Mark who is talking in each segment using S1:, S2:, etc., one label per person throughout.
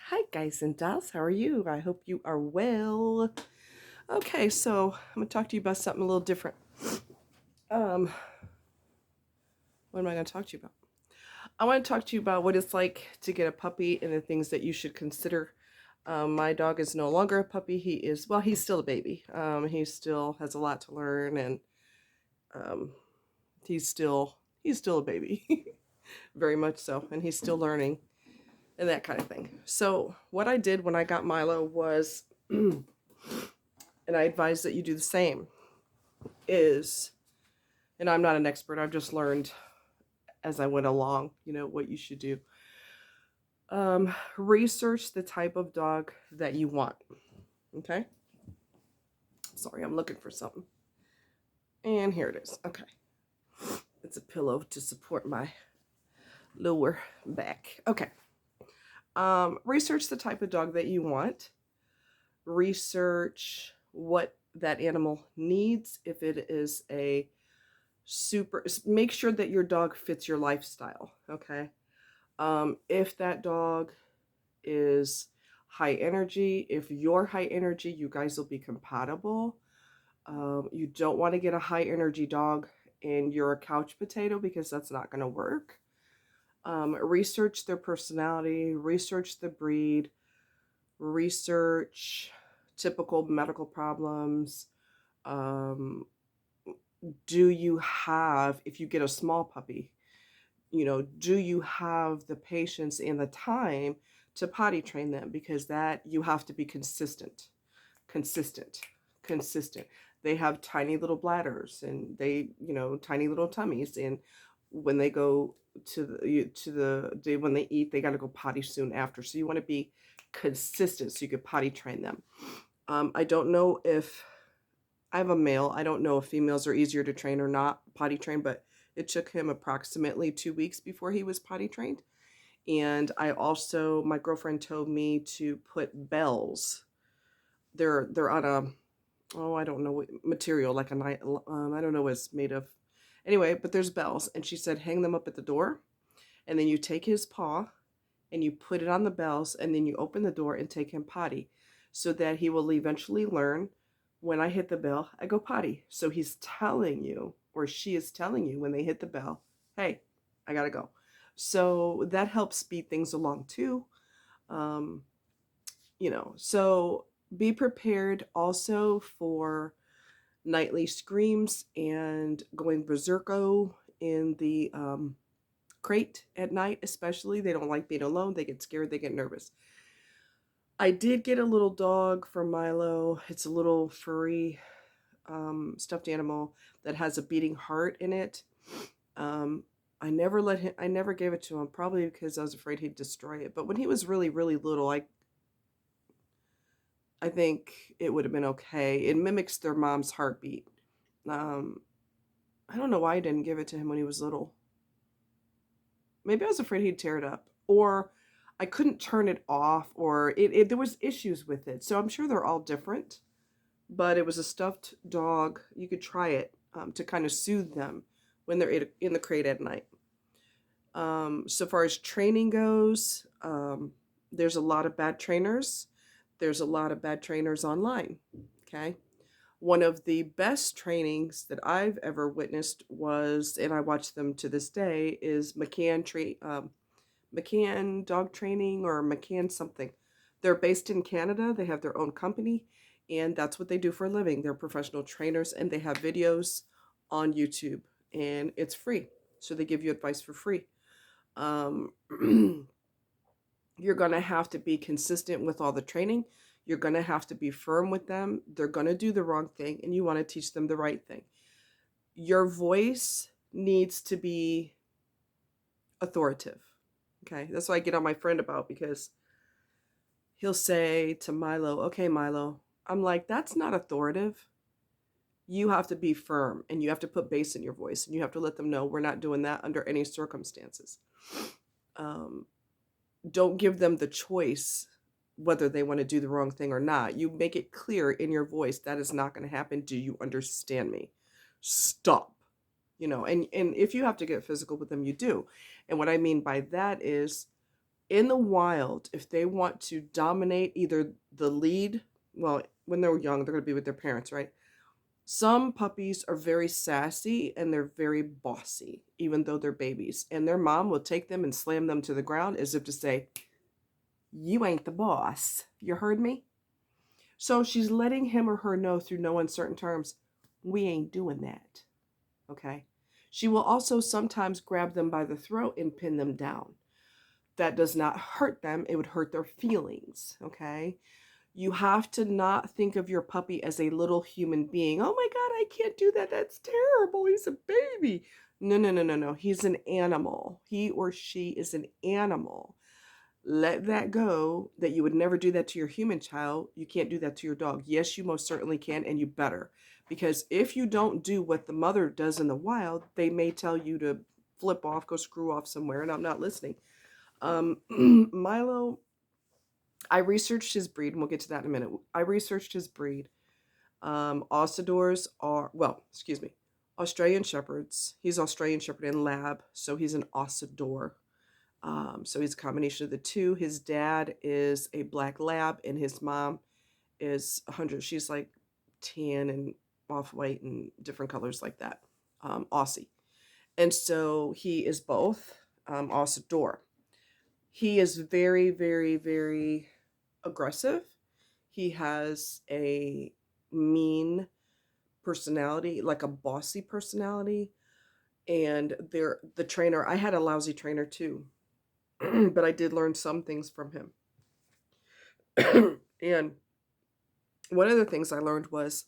S1: Hi, guys and dolls. How are you? I hope you are well. Okay, so I'm gonna talk to you about something a little different. Um, what am I gonna talk to you about? I want to talk to you about what it's like to get a puppy and the things that you should consider. My dog is no longer a puppy. He's still a baby. He still has a lot to learn, and um, he's still a baby, very much so, and he's still learning and that kind of thing. So what I did when I got Milo was, and I advise that you do the same, is, and I'm not an expert, I've just learned as I went along, what you should do. Research the type of dog that you want. Okay. Sorry, I'm looking for something. And here it is. Okay. It's a pillow to support my lower back. Okay. Research the type of dog that you want. Research what that animal needs. If it is make sure that your dog fits your lifestyle. Okay. If that dog is high energy, if you're high energy, you guys will be compatible. You don't want to get a high energy dog and you're a couch potato because that's not going to work. Research their personality, research the breed, research typical medical problems. Um, if you get a small puppy, do you have the patience and the time to potty train them? Because that you have to be consistent, consistent, consistent. They have tiny little bladders and tiny little tummies. And when they go when they eat, they got to go potty soon after. So you want to be consistent so you could potty train them. I don't know if I have a male. I don't know if females are easier to train or not potty train, but it took him approximately 2 weeks before he was potty trained. And my girlfriend told me to put bells. They're on I don't know what material, like a night. I don't know what it's made of. Anyway, but there's bells, and she said hang them up at the door, and then you take his paw, and you put it on the bells, and then you open the door and take him potty, so that he will eventually learn. When I hit the bell, I go potty. So he's telling you, or she is telling you when they hit the bell, hey, I gotta go. So that helps speed things along too. Um, so be prepared also for nightly screams and going berserko in the crate at night, especially. They don't like being alone. They get scared. They get nervous. I did get a little dog for Milo. It's a little furry stuffed animal that has a beating heart in it. Um, I never gave it to him, probably because I was afraid he'd destroy it. But when he was really, really little, I think it would have been okay. It mimics their mom's heartbeat. Um, I don't know why I didn't give it to him when he was little. Maybe I was afraid he'd tear it up, or I couldn't turn it off, or there was issues with it. So I'm sure they're all different. But it was a stuffed dog. You could try it to kind of soothe them when they're in the crate at night. So far as training goes, there's a lot of bad trainers. There's a lot of bad trainers online. Okay. One of the best trainings that I've ever witnessed was, and I watch them to this day, is McCann Dog Training or McCann something. They're based in Canada. They have their own company, and that's what they do for a living. They're professional trainers, and they have videos on YouTube, and it's free. So they give you advice for free. Um, you're going to have to be consistent with all the training. You're going to have to be firm with them. They're going to do the wrong thing, and you want to teach them the right thing. Your voice needs to be authoritative. Okay, that's what I get on my friend about, because he'll say to Milo, okay, Milo. I'm like, that's not authoritative. You have to be firm, and you have to put bass in your voice, and you have to let them know we're not doing that under any circumstances. Um, don't give them the choice whether they want to do the wrong thing or not. You make it clear in your voice that is not going to happen. Do you understand me? Stop. And if you have to get physical with them, you do. And what I mean by that is In the wild, if they want to dominate either the lead, well, when they're young, they're going to be with their parents, right? Some puppies are very sassy and they're very bossy, even though they're babies. And their mom will take them and slam them to the ground as if to say, "You ain't the boss. You heard me?" So she's letting him or her know through no uncertain terms, we ain't doing that. Okay. She will also sometimes grab them by the throat and pin them down. That does not hurt them, it would hurt their feelings. Okay. You have to not think of your puppy as a little human being. Oh my God, I can't do that. That's terrible. He's a baby. No, no, no, no, no. He's an animal. He or she is an animal. Let that go, that you would never do that to your human child. You can't do that to your dog. Yes, you most certainly can, and you better. Because if you don't do what the mother does in the wild, they may tell you to flip off, go screw off somewhere, and I'm not listening. Milo, I researched his breed, and we'll get to that in a minute. I researched his breed. Ossadors are, well, excuse me, Australian Shepherds. He's Australian Shepherd and Lab, so he's an Ossador. So he's a combination of the two. His dad is a black lab, and his mom is 100. She's like tan and off white and different colors like that. Aussie. And so he is both Ossador. He is very, very, very aggressive. He has a mean personality, like a bossy personality. And the trainer, I had a lousy trainer too. But I did learn some things from him. And one of the things I learned was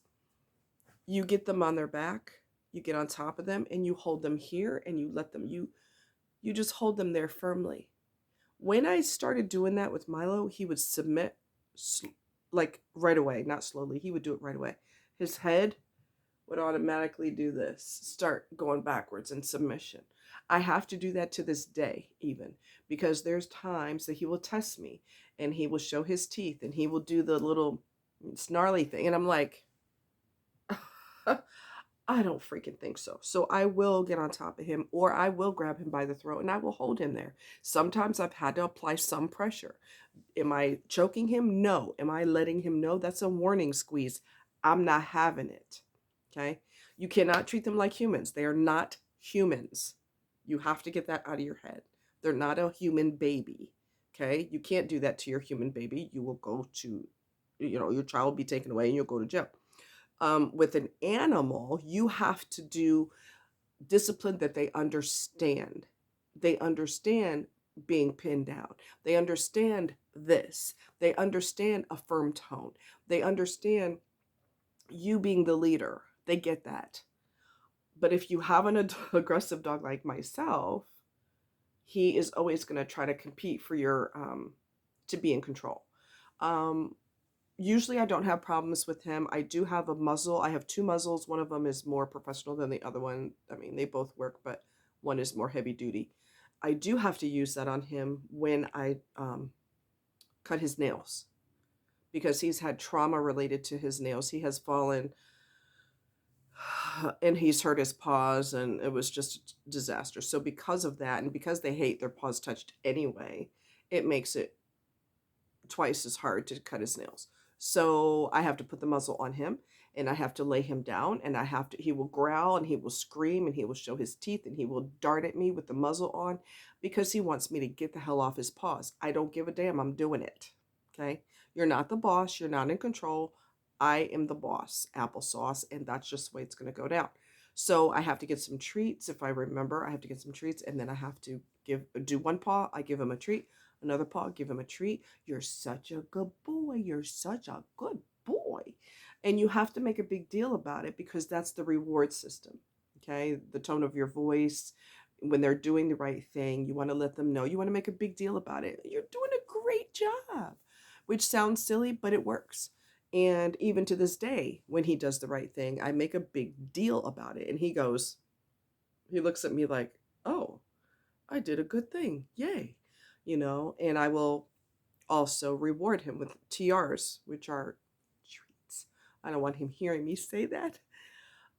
S1: you get them on their back, you get on top of them, and you hold them here and you let them, you just hold them there firmly. When I started doing that with Milo, he would submit like right away, not slowly. He would do it right away. His head would automatically do this, start going backwards in submission. I have to do that to this day, even because there's times that he will test me and he will show his teeth and he will do the little snarly thing. And I'm like, I don't freaking think so. So I will get on top of him or I will grab him by the throat and I will hold him there. Sometimes I've had to apply some pressure. Am I choking him? No. Am I letting him know? That's a warning squeeze. I'm not having it. Okay. You cannot treat them like humans. They are not humans. You have to get that out of your head. They're not a human baby. Okay. You can't do that to your human baby. You will go to, your child will be taken away and you'll go to jail. With an animal, you have to do discipline that they understand. They understand being pinned down. They understand this. They understand a firm tone. They understand you being the leader. They get that. But if you have an aggressive dog like myself, he is always going to try to compete for your to be in control. Usually I don't have problems with him. I do have a muzzle. I have two muzzles. One of them is more professional than the other one. I mean, they both work, but one is more heavy duty. I do have to use that on him when I cut his nails because he's had trauma related to his nails. He has fallen and he's hurt his paws and it was just a disaster. So because of that and because they hate their paws touched anyway, it makes it twice as hard to cut his nails. So I have to put the muzzle on him and I have to lay him down and he will growl and he will scream and he will show his teeth and he will dart at me with the muzzle on because he wants me to get the hell off his paws. I don't give a damn. I'm doing it. Okay. You're not the boss. You're not in control. I am the boss, applesauce, and that's just the way it's going to go down. So I have to get some treats. If I remember, I have to get some treats and then I have to do one paw. I give him a treat. Another paw, give him a treat. You're such a good boy. You're such a good boy. And you have to make a big deal about it because that's the reward system. Okay. The tone of your voice, when they're doing the right thing, you want to let them know. You want to make a big deal about it. You're doing a great job, which sounds silly, but it works. And even to this day, when he does the right thing, I make a big deal about it. And he looks at me like, oh, I did a good thing. Yay. And I will also reward him with TRs, which are treats. I don't want him hearing me say that.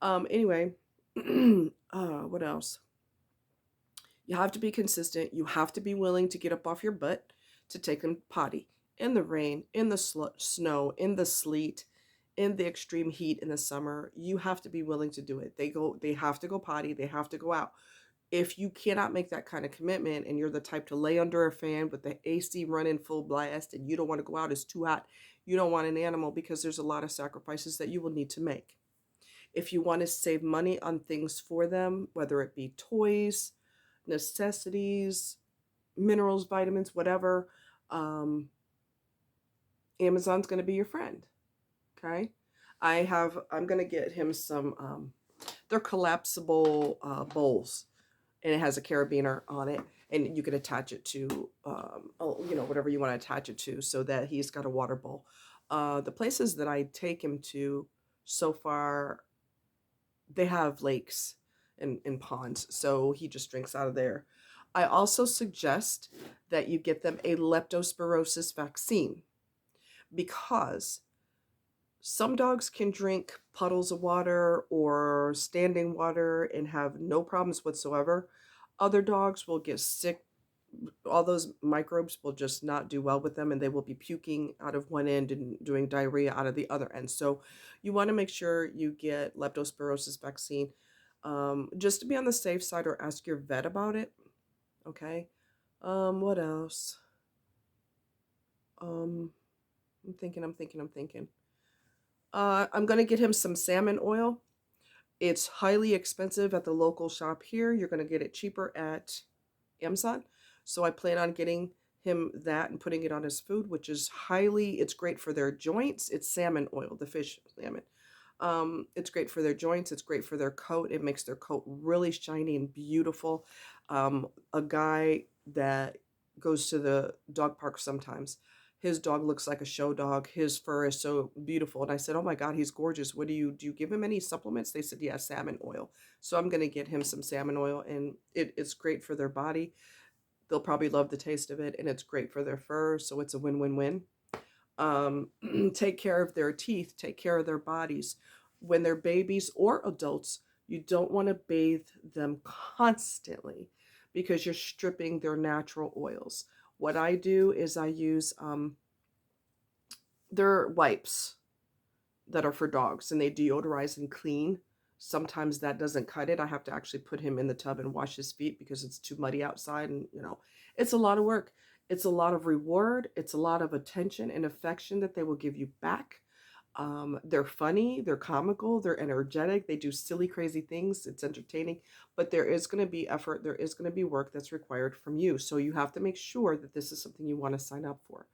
S1: Anyway, what else? You have to be consistent. You have to be willing to get up off your butt. to take them potty in the rain, in the snow, in the sleet, in the extreme heat in the summer. You have to be willing to do it. They have to go potty, they have to go out. If you cannot make that kind of commitment and you're the type to lay under a fan with the AC running full blast and you don't want to go out, it's too hot, you don't want an animal, because there's a lot of sacrifices that you will need to make. If you want to save money on things for them, whether it be toys, necessities, minerals, vitamins, whatever, um, Amazon's going to be your friend. Okay. I'm going to get him some, they're collapsible bowls, and it has a carabiner on it, and you can attach it to, whatever you want to attach it to, so that he's got a water bowl. The places that I take him to so far, they have lakes and ponds, so he just drinks out of there. I also suggest that you get them a leptospirosis vaccine, because some dogs can drink puddles of water or standing water and have no problems whatsoever. Other dogs will get sick. All those microbes will just not do well with them, and they will be puking out of one end and doing diarrhea out of the other end. So you want to make sure you get leptospirosis vaccine, just to be on the safe side, or ask your vet about it. Okay. What else? I'm thinking. I'm gonna get him some salmon oil. It's highly expensive at the local shop here. You're gonna get it cheaper at Amazon. So I plan on getting him that and putting it on his food, which is it's great for their joints. It's salmon oil, the fish salmon. It's great for their joints. It's great for their coat. It makes their coat really shiny and beautiful. A guy that goes to the dog park sometimes, his dog looks like a show dog. His fur is so beautiful. And I said, "Oh my God, he's gorgeous. What do you give him any supplements?" They said, "Yeah, salmon oil." So I'm going to get him some salmon oil, and it's great for their body. They'll probably love the taste of it, and it's great for their fur. So it's a win-win-win. Take care of their teeth, take care of their bodies. When they're babies or adults, you don't want to bathe them constantly, because you're stripping their natural oils. What I do is I use their wipes that are for dogs, and they deodorize and clean. Sometimes that doesn't cut it. I have to actually put him in the tub and wash his feet because it's too muddy outside, and it's a lot of work. It's a lot of reward. It's a lot of attention and affection that they will give you back. They're funny, they're comical, they're energetic, they do silly, crazy things. It's entertaining, but there is going to be effort, there is going to be work that's required from you. So you have to make sure that this is something you want to sign up for.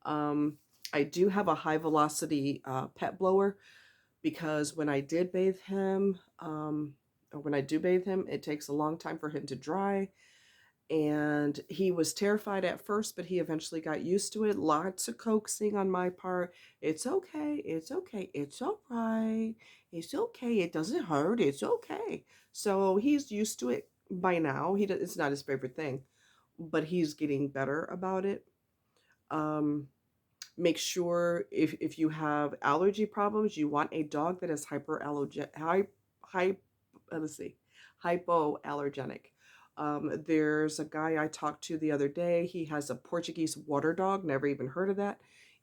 S1: Um, I do have a high velocity pet blower, because when I did bathe him, or when I do bathe him, it takes a long time for him to dry. And he was terrified at first, but he eventually got used to it. Lots of coaxing on my part. It's okay. It's okay. It's all right. It's okay. It doesn't hurt. It's okay. So he's used to it by now. It's not his favorite thing, but he's getting better about it. Um, Make sure, if you have allergy problems, you want a dog that is let's see, hypoallergenic. There's a guy I talked to the other day. He has a Portuguese water dog, never even heard of that.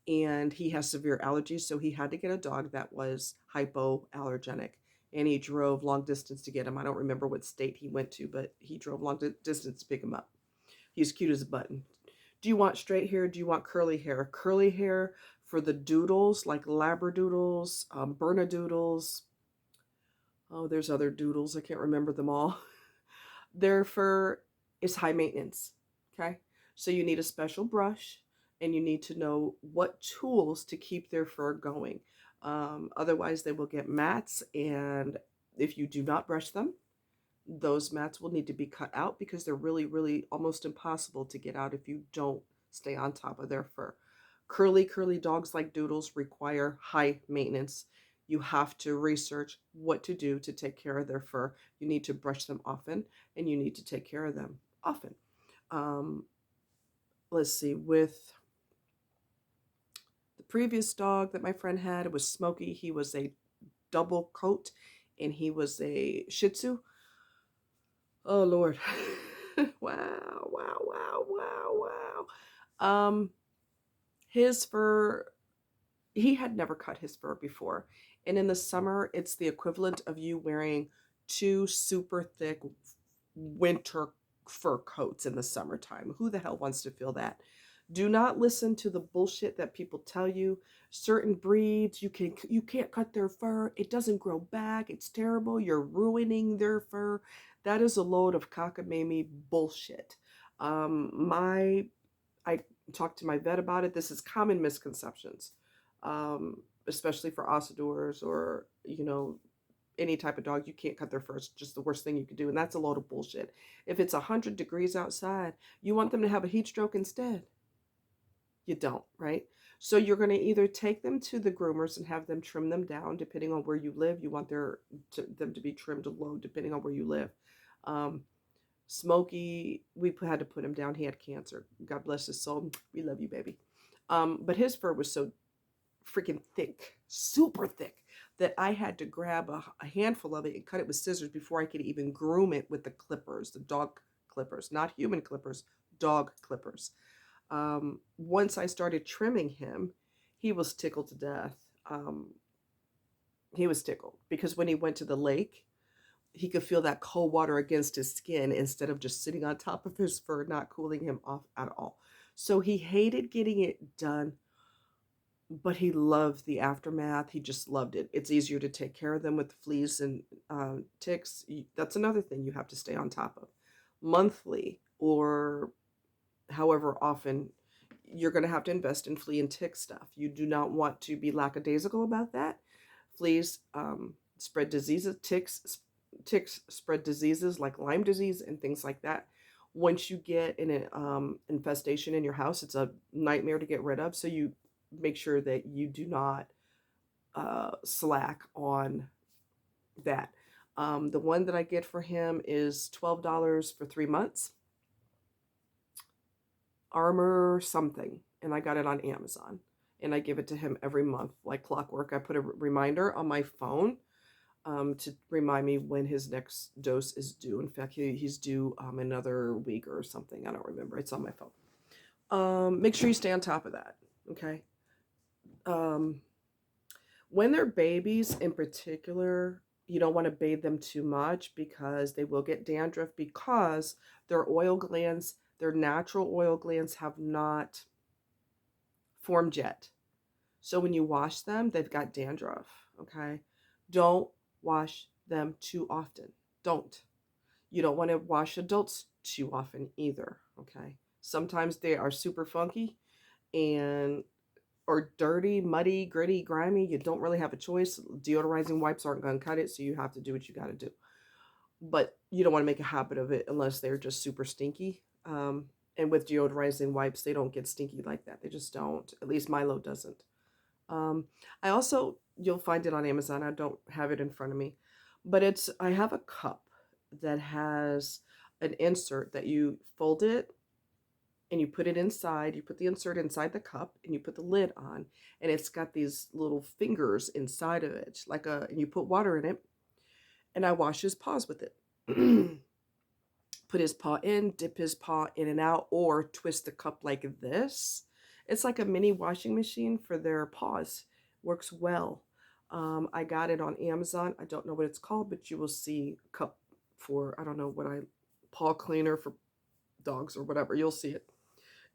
S1: And he has severe allergies, so he had to get a dog that was hypoallergenic. And he drove long distance to get him. I don't remember what state he went to, but he drove long distance to pick him up. He's cute as a button. Do you want straight hair? Do you want curly hair? Curly hair for the doodles, like Labradoodles, Bernedoodles. Oh, there's other doodles. I can't remember them all. Their fur is high maintenance. Okay. So you need a special brush, and you need to know what tools to keep their fur going. Otherwise, they will get mats. And if you do not brush them, those mats will need to be cut out, because they're really, really almost impossible to get out if you don't stay on top of their fur. Curly dogs like doodles require high maintenance. You have to research what to do to take care of their fur. You need to brush them often, and you need to take care of them often. Um, let's see, with the previous dog that my friend had, it was Smokey. He was a double coat, and he was a Shih Tzu. Oh Lord. Wow. Um, his fur, he had never cut his fur before. And in the summer, it's the equivalent of you wearing two super thick winter fur coats in the summertime. Who the hell wants to feel that? Do not listen to the bullshit that people tell you. Certain breeds, you can't cut their fur. It doesn't grow back. It's terrible. You're ruining their fur. That is a load of cockamamie bullshit. My I talked to my vet about it. This is common misconceptions, especially for ossadors or any type of dog. You can't cut their fur. It's just the worst thing you could do, and that's a load of bullshit. If it's 100 degrees outside, you want them to have a heat stroke instead. You don't, right? So you're going to either take them to the groomers and have them trim them down, depending on where you live. You want them to be trimmed low, depending on where you live. Um, Smokey, we had to put him down. He had cancer. God bless his soul. We love you, baby. But his fur was so freaking thick, super thick, that I had to grab a handful of it and cut it with scissors before I could even groom it with the clippers, the dog clippers, not human clippers, dog clippers. Once I started trimming him, he was tickled to death. He was tickled because when he went to the lake, he could feel that cold water against his skin instead of just sitting on top of his fur, not cooling him off at all. So he hated getting it done, but he loved the aftermath. He just loved it. It's easier to take care of them with fleas and ticks. That's another thing you have to stay on top of. Monthly or however often, you're going to have to invest in flea and tick stuff. You do not want to be lackadaisical about that. Fleas spread diseases, ticks spread diseases like Lyme disease and things like that. Once you get an infestation in your house, it's a nightmare to get rid of. So you make sure that you do not slack on that. The one that I get for him is $12 for 3 months. Armor something, and I got it on Amazon. And I give it to him every month like clockwork. I put a reminder on my phone to remind me when his next dose is due. In fact, he's due another week or something. I don't remember. It's on my phone. Make sure you stay on top of that. Okay. When they're babies in particular, you don't want to bathe them too much because they will get dandruff because their oil glands, their natural oil glands have not formed yet. So when you wash them, they've got dandruff. Okay. Don't wash them too often. Don't. You don't want to wash adults too often either. Okay. Sometimes they are super funky and or dirty, muddy, gritty, grimy. You don't really have a choice. Deodorizing wipes aren't going to cut it, so you have to do what you got to do. But you don't want to make a habit of it unless they're just super stinky. And with deodorizing wipes, they don't get stinky like that. They just don't. At least Milo doesn't. I also, you'll find it on Amazon. I don't have it in front of me, but I have a cup that has an insert that you fold it and you put it inside. You put the insert inside the cup and you put the lid on, and it's got these little fingers inside of it, and you put water in it, and I wash his paws with it. Put his paw in, dip his paw in and out, or twist the cup like this. It's like a mini washing machine for their paws. Works well. I got it on Amazon. I don't know what it's called, but you will see a cup for, I don't know paw cleaner for dogs or whatever. You'll see it.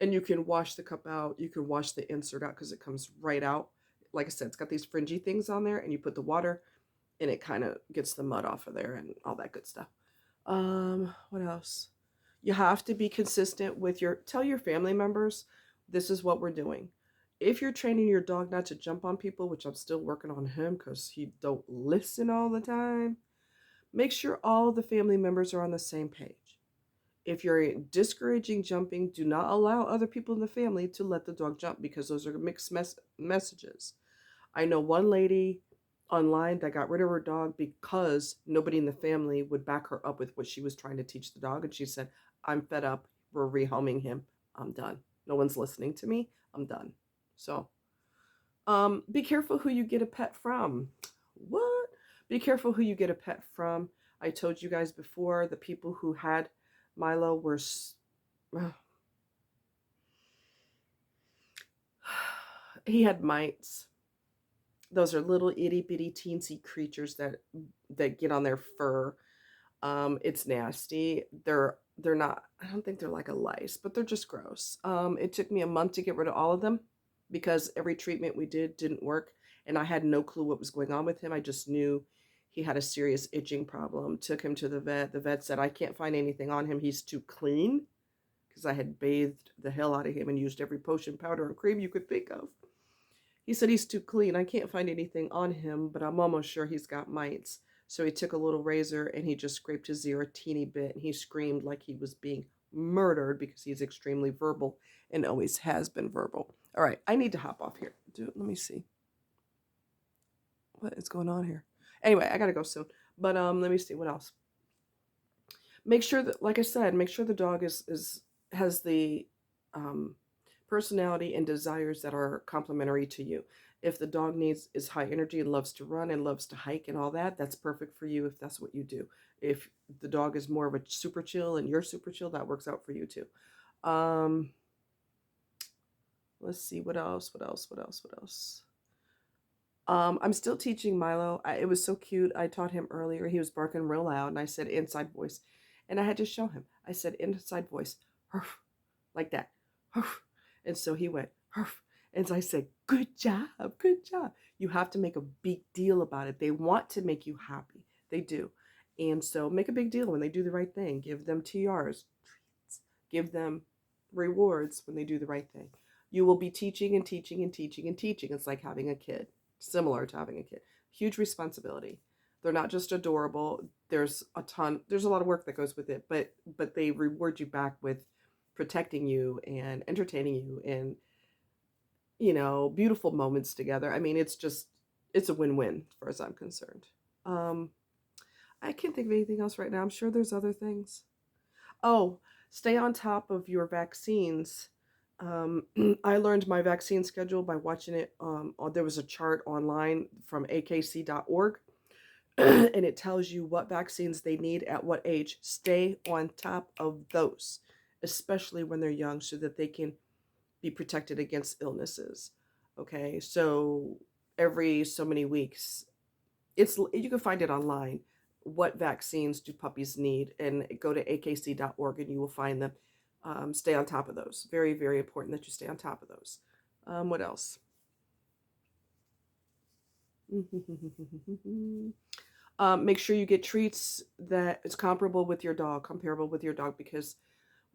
S1: And you can wash the cup out. You can wash the insert out because it comes right out. Like I said, it's got these fringy things on there, and you put the water and it kind of gets the mud off of there and all that good stuff. What else? You have to be consistent with tell your family members, this is what we're doing. If you're training your dog not to jump on people, which I'm still working on him because he don't listen all the time, make sure all the family members are on the same page. If you're discouraging jumping, do not allow other people in the family to let the dog jump because those are mixed messages. I know one lady online that got rid of her dog because nobody in the family would back her up with what she was trying to teach the dog. And she said, I'm fed up. We're rehoming him. I'm done. No one's listening to me. I'm done. So be careful who you get a pet from. What? Be careful who you get a pet from. I told you guys before, the people who had Milo were He had mites. Those are little itty bitty teensy creatures that get on their fur. It's nasty. They're not. I don't think they're like a lice, but they're just gross. It took me a month to get rid of all of them because every treatment we did didn't work, and I had no clue what was going on with him. I just knew he had a serious itching problem. Took him to the vet. The vet said I can't find anything on him. He's too clean because I had bathed the hell out of him and used every potion, powder, and cream you could think of. He said he's too clean. I can't find anything on him, but I'm almost sure he's got mites. So he took a little razor and he just scraped his ear a teeny bit, and he screamed like he was being murdered because he's extremely verbal and always has been verbal. All right, I need to hop off here. Let me see what is going on here. Anyway, I gotta go soon. But let me see what else. Make sure that, like I said, make sure the dog has the personality and desires that are complementary to you. If the dog is high energy and loves to run and loves to hike and all that, that's perfect for you if that's what you do. If the dog is more of a super chill and you're super chill, that works out for you too. Let's see what else. I'm still teaching Milo. It was so cute. I taught him earlier. He was barking real loud, and I said inside voice, and I had to show him. I said inside voice, "Hurf," like that, "Hurf." And so he went, "Hurf." And so I said, good job, good job. You have to make a big deal about it. They want to make you happy. They do. And so make a big deal when they do the right thing. Give them TRs, treats. Give them rewards when they do the right thing. You will be teaching and teaching and teaching and teaching. It's like having a kid, similar to having a kid. Huge responsibility. They're not just adorable. There's a lot of work that goes with it, but they reward you back with protecting you and entertaining you and beautiful moments together. I mean, it's a win-win as far as I'm concerned. I can't think of anything else right now. I'm sure there's other things. Oh, stay on top of your vaccines. I learned my vaccine schedule by watching it. There was a chart online from akc.org, and it tells you what vaccines they need at what age. Stay on top of those, especially when they're young, so that they can be protected against illnesses. Okay, so every so many weeks, you can find it online. What vaccines do puppies need? And go to akc.org and you will find them. Stay on top of those. Very, very important that you stay on top of those. What else? Make sure you get treats that is comparable with your dog, because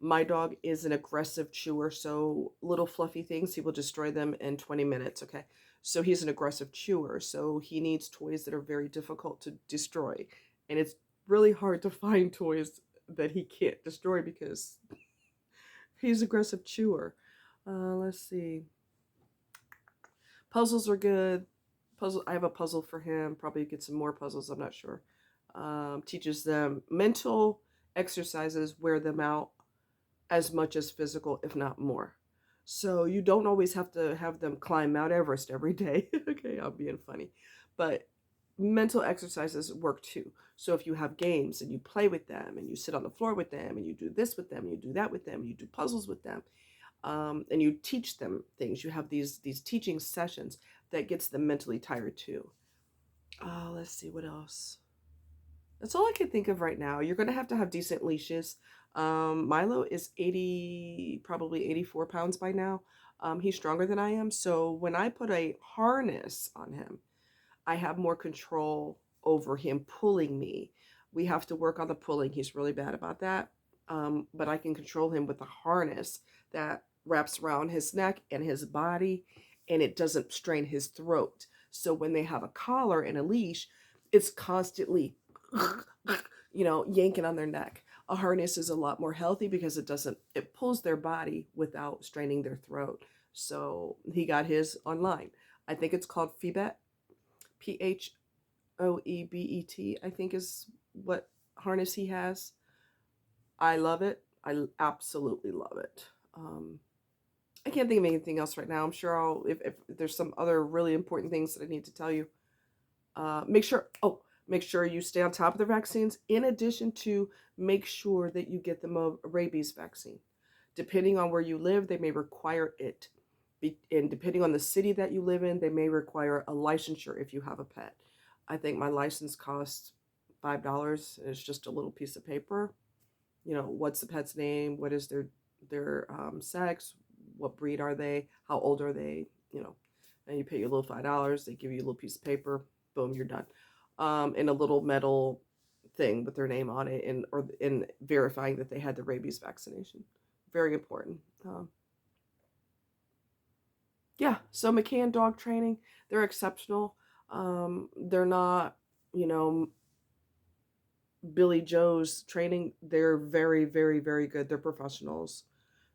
S1: my dog is an aggressive chewer, so little fluffy things, he will destroy them in 20 minutes, okay? So he's an aggressive chewer, so he needs toys that are very difficult to destroy. And it's really hard to find toys that he can't destroy because he's an aggressive chewer. Let's see. Puzzles are good. I have a puzzle for him. Probably get some more puzzles, I'm not sure. Teaches them mental exercises, wear them out as much as physical, if not more. So you don't always have to have them climb Mount Everest every day. Okay, I'm being funny. But mental exercises work too. So if you have games and you play with them and you sit on the floor with them and you do this with them, and you do that with them, and you do puzzles with them, and you teach them things, you have these teaching sessions, that gets them mentally tired too. Let's see what else. That's all I can think of right now. You're going to have decent leashes. Milo is probably 84 pounds by now. He's stronger than I am. So when I put a harness on him, I have more control over him pulling me. We have to work on the pulling. He's really bad about that. But I can control him with a harness that wraps around his neck and his body, and it doesn't strain his throat. So when they have a collar and a leash, it's constantly yanking on their neck. A harness is a lot more healthy because it pulls their body without straining their throat. So he got his online. I think it's called Phoebet, Phoebet, I think is what harness he has. I love it. I absolutely love it. I can't think of anything else right now. I'm sure if there's some other really important things that I need to tell you. Make sure you stay on top of the vaccines. In addition to, make sure that you get them a rabies vaccine. Depending on where you live, they may require it. And depending on the city that you live in, they may require a licensure if you have a pet. I think my license costs $5. It's just a little piece of paper. You know, what's the pet's name? What is their sex? What breed are they? How old are they? You know, and you pay your little $5. They give you a little piece of paper. Boom, you're done. And a little metal thing with their name on it, and or in verifying that they had the rabies vaccination. Very important. Yeah, so McCann dog training, they're exceptional. They're not, you know, Billy Joe's training. They're very, very, very good. They're professionals.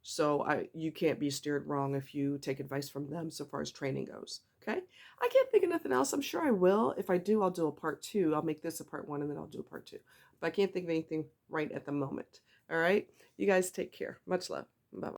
S1: So you can't be steered wrong if you take advice from them so far as training goes. Okay? I can't think of nothing else. I'm sure I will. If I do, I'll do a part two. I'll make this a part one and then I'll do a part two. But I can't think of anything right at the moment. All right? You guys take care. Much love. Bye.